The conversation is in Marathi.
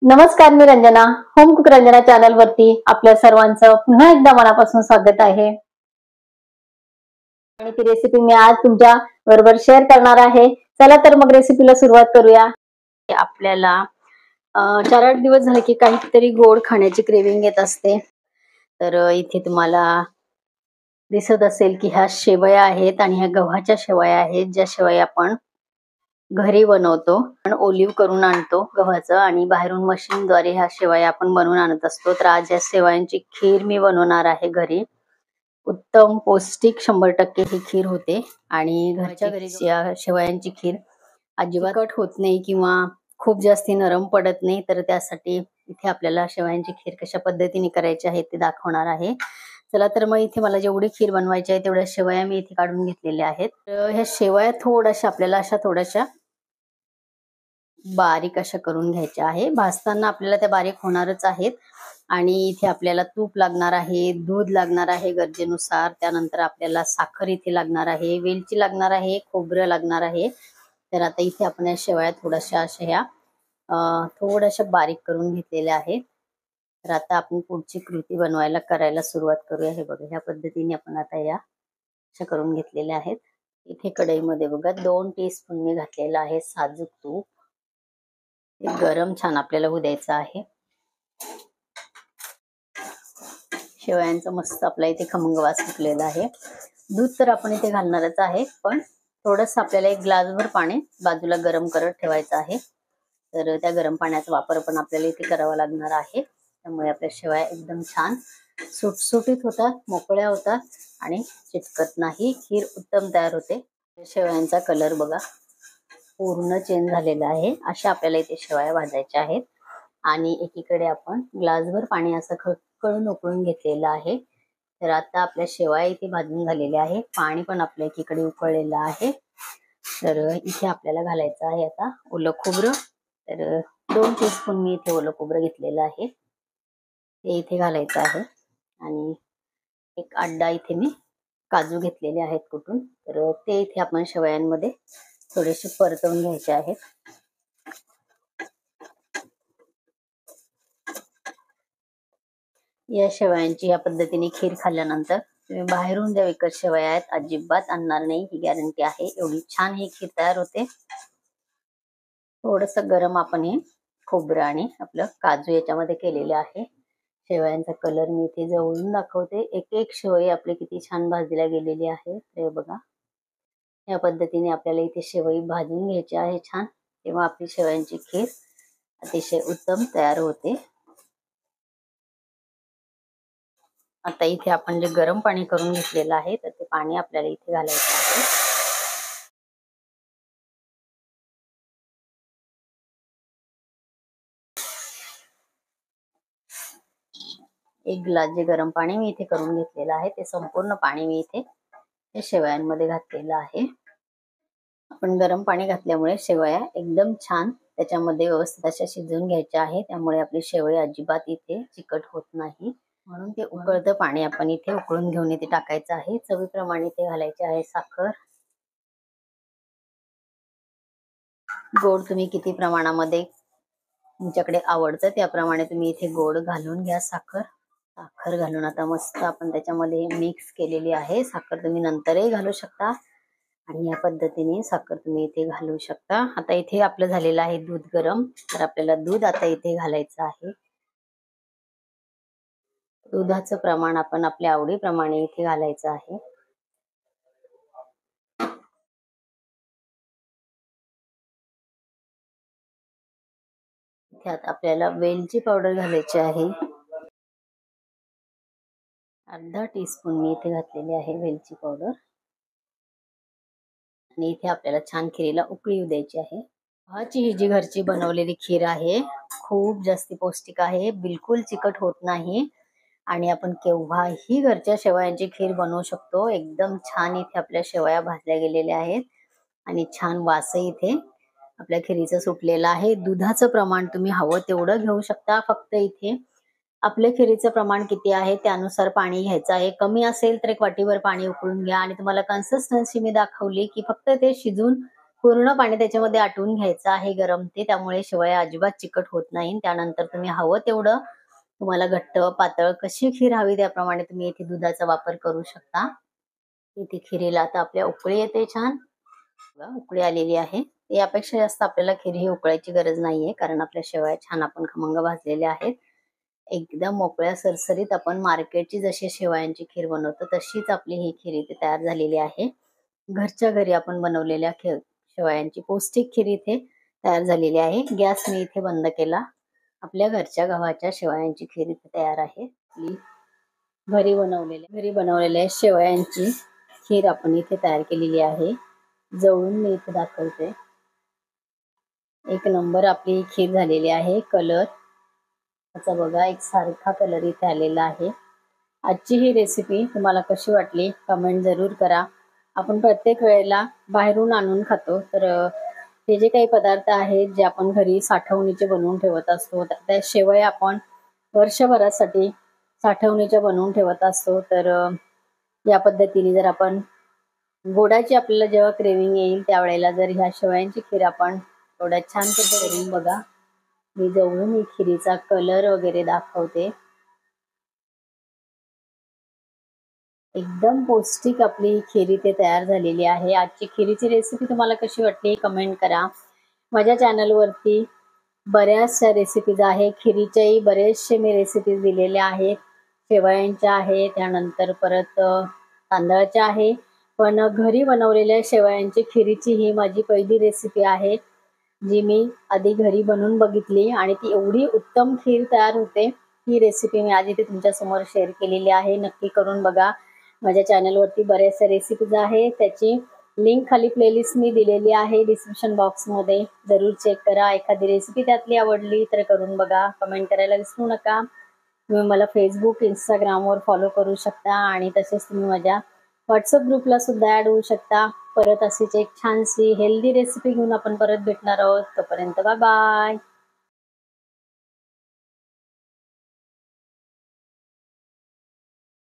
नमस्कार, मी Ranjana. Home cook Ranjana channel वरती आपल्या सर्वांचं पुन्हा एकदा मनापासून स्वागत आहे. आणि ती रेसिपी मी आज तुमच्या बरोबर शेअर करणार आहे. चला तर मग रेसिपीला सुरुवात करूया. आपल्याला 4-8 दिवस झाले की काहीतरी गोड खाण्याची क्रेविंग येत असते. तर इथे तुम्हाला दिसत असेल की ह्या शेवया आहेत आणि ह्या गव्हाच्या शेवया आहेत, ज्या शेवया आपण घरी बनवतो. आपण ओलीव करून आणतो गव्हाचं आणि बाहेरून मशीनद्वारे ह्या शेवया आपण बनवून आणत असतो. तर आज या शेवयांची खीर मी बनवणार आहे घरी. उत्तम पौष्टिक 100% ही खीर होते आणि घरच्या घरी या शेवयांची खीर अजिबात कट होत नाही किंवा खूप जास्ती नरम पडत नाही. तर त्यासाठी इथे आपल्याला शेवयांची खीर कशा पद्धतीने करायची आहे ते दाखवणार आहे. चला तर मग इथे मला जेवढी खीर बनवायची आहे तेवढ्या शेवया मी इथे काढून घेतलेल्या आहेत. ह्या शेवया थोड्याशा आपल्याला अशा थोड्याशा बारीक अशा करून घ्यायच्या आहे. भाजताना आपल्याला त्या बारीक होणारच आहेत. आणि इथे आपल्याला तूप लागणार आहे, दूध लागणार आहे गरजेनुसार. त्यानंतर आपल्याला साखर इथे लागणार आहे, वेलची लागणार आहे, खोबरं लागणार आहे. तर आता इथे आपण या शेवया थोड्याशा अशा ह्या थोड्याशा बारीक करून घेतलेल्या आहेत. तर आता आपण पुढची कृती करायला सुरुवात करूया. हे बघा, ह्या पद्धतीने आपण आता या अशा करून घेतलेल्या आहेत. इथे कढईमध्ये बघा 2 टीस्पून मी घातलेलं आहे साजूक तूप. गरम छान आपल्याला होऊ द्यायचं आहे. शेवयांचा मस्त आपला इथे खमंग वास सुटलेला आहे. दूध तर आपण इथे घालणारच आहे, पण थोडस आपल्याला 1 ग्लासभर पाणी बाजूला गरम करत ठेवायचं आहे. तर त्या गरम पाण्याचा वापर पण आपल्याला इथे करावा लागणार आहे. त्यामुळे आपल्या शेवया एकदम छान सुटसुटीत होतात, मोकळ्या होतात आणि चिटकत नाही. खीर उत्तम तयार होते. शेवयांचा कलर बघा पूर्ण चेंज झालेला आहे. अशा आपल्याला इथे शेवया भाजायच्या आहेत. आणि एकीकडे आपण ग्लासभर पाणी असं खळखळून उकळून घेतलेलं आहे. तर आता आपल्या शेवया इथे भाजून झालेल्या आहे. पाणी पण आपल्या एकीकडे उकळलेलं आहे. तर इथे आपल्याला घालायचं आहे आता ओलं खोबरं. तर 2 टीस्पून मी इथे ओलं खोबरं घेतलेलं आहे, ते इथे घालायचं आहे. आणि 1 अड्डा इथे मी काजू घेतलेले आहेत कुटून. तर ते इथे आपण शेवयांमध्ये थोडेसे परतवून घ्यायचे आहेत. या शेवयांची या पद्धतीने खीर खाल्ल्यानंतर तुम्ही बाहेरून ज्या विकत शेवया आहेत अजिबात आणणार नाही, ही गॅरंटी आहे. एवढी छान ही खीर तयार होते. थोडस गरम आपण हे खोबरं आणि आपलं काजू याच्यामध्ये केलेले आहे. शेवयांचा कलर मी इथे जवळून दाखवते. एक शेवई आपली किती छान भाजल्या गेलेली आहे. ते बघा, या पद्धतीने आपल्याला इथे शेवई भाजून घ्यायची आहे छान. तेव्हा आपली शेवयांची खीर अतिशय उत्तम तयार होते. आता इथे आपण जे गरम पाणी करून घेतलेलं आहे तर ते पाणी आपल्याला इथे घालायचं आहे. 1 ग्लास जे गरम पाणी मी इथे करून घेतलेलं आहे ते संपूर्ण पाणी मी इथे शेवयांमध्ये घातलेलं आहे. आपण गरम पाणी घातल्यामुळे शेवया एकदम छान त्याच्यामध्ये व्यवस्थित अशा शिजवून घ्यायच्या आहे. त्यामुळे आपली शेवई अजिबात इथे चिकट होत नाही. म्हणून ते उकळतं पाणी आपण इथे उकळून घेऊन इथे टाकायचं आहे. चवीप्रमाणे इथे घालायचे आहे साखर. गोड तुम्ही किती प्रमाणामध्ये तुमच्याकडे आवडतं त्याप्रमाणे तुम्ही इथे गोड घालून घ्या. साखर घालून आता मस्त आपण त्याच्यामध्ये मिक्स केलेली आहे. साखर तुम्ही नंतरही घालू शकता आणि या पद्धतीने साखर तुम्ही इथे घालू शकता. आता इथे आपलं झालेलं आहे दूध गरम. तर आपल्याला दूध आता इथे घालायचं आहे. दुधाचं प्रमाण आपण आपल्या आवडीप्रमाणे इथे घालायचं आहे. त्यात आपल्याला वेलची पावडर घालायची आहे. अर्धा टीस्पून मी इथे घातलेली आहे वेलची पावडर. आणि इथे आपल्याला छान खीरीला उकळी येऊ द्यायची आहे. गव्हाची ही जी घरची बनवलेली खीर आहे खूप जास्ती पौष्टिक आहे, बिलकुल चिकट होत नाही आणि आपण केव्हाही घरच्या शेवयांची खीर बनवू शकतो. एकदम छान इथे आपल्या शेवया भाजल्या गेलेल्या आहेत आणि छान वासही इथे आपल्या खिरीचं सुटलेलं आहे. दुधाचं प्रमाण तुम्ही हवं तेवढं घेऊ शकता. फक्त इथे आपल्या खिरीचं प्रमाण किती आहे त्यानुसार पाणी घ्यायचं आहे. कमी असेल तर 1 वाटीभर पाणी उकळून घ्या. आणि तुम्हाला कन्सिस्टन्सी मी दाखवली की फक्त ते शिजून पूर्ण पाणी त्याच्यामध्ये आटवून घ्यायचं आहे गरम ते, त्यामुळे शेवया अजिबात चिकट होत नाही. त्यानंतर तुम्ही हवं तेवढं, तुम्हाला घट्ट पातळ कशी खीर हवी त्याप्रमाणे तुम्ही इथे दुधाचा वापर करू शकता. इथे खिरीला आता आपल्या उकळी येते छान, उकळी आलेली आहे. यापेक्षा जास्त आपल्याला खीर ही उकळायची गरज नाहीये, कारण आपल्या शेवया छान आपण खमंग भाजलेल्या आहेत. एकदम मोकळ्या सरसरीत आपण मार्केटची जशी शेवयांची खीर बनवतो तशीच आपली ही खीर इथे तयार झालेली आहे. घरच्या घरी आपण बनवलेल्या शेवयांची पौष्टिक खीर इथे तयार झालेली आहे. गॅस मी इथे बंद केला. आपल्या घरच्या गव्हाच्या शेवयांची खीर इथे तयार आहे. घरी बनवलेल्या शेवयांची खीर आपण इथे तयार केलेली आहे. जवळून मी इथे दाखवते. एक नंबर आपली खीर झालेली आहे. कलर त्याचा बघा एक सारखा कलर इथे आलेला आहे. आजची ही रेसिपी तुम्हाला कशी वाटली कमेंट जरूर करा. आपण प्रत्येक वेळेला बाहेरून आणून खातो, तर हे जे काही पदार्थ आहेत जे आपण घरी साठवणीचे बनवून ठेवत असतो, त्या शेवया आपण वर्षभरासाठी साठवणीच्या बनवून ठेवत असतो. तर या पद्धतीने जर आपण गोडाची आपल्याला जेव्हा क्रेविंग येईल त्यावेळेला जर ह्या शेवयांची खीर आपण थोड्या छान करून बघा. मी जवळून ही खिरीचा कलर वगैरे दाखवते. एकदम पौष्टिक आपली खीर इथे तयार झालेली आहे. आजची खिरीची रेसिपी तुम्हाला कशी वाटली कमेंट करा. माझ्या चॅनलवरती बऱ्याचशा रेसिपीज आहे. खिरीच्याही बरेचसे मी रेसिपीज दिलेल्या आहेत. शेवयांच्या आहे, त्यानंतर परत तांदळाच्या आहे. पण घरी बनवलेल्या शेवयांची खिरीची ही माझी पहिली रेसिपी आहे, जी मी आधी घरी बनवून बघितली आणि ती एवढी उत्तम खीर तयार होते. ही रेसिपी मी आज इथे तुमच्या समोर शेअर केलेली आहे. नक्की करून बघा. माझ्या चॅनलवरती बऱ्याचशा रेसिपीज आहे, त्याची लिंक खाली प्लेलिस्ट मी दिलेली आहे डिस्क्रिप्शन बॉक्समध्ये. जरूर चेक करा. एखादी रेसिपी त्यातली आवडली तर करून बघा. कमेंट करायला विसरू नका. तुम्ही मला फेसबुक इंस्टाग्रामवर फॉलो करू शकता आणि तसेच तुम्ही माझ्या व्हॉट्सअप ग्रुपला सुद्धा ऍड होऊ शकता. परत अशीच एक छानशी हेल्दी रेसिपी घेऊन आपण परत भेटणार आहोत. तोपर्यंत बाय बाय.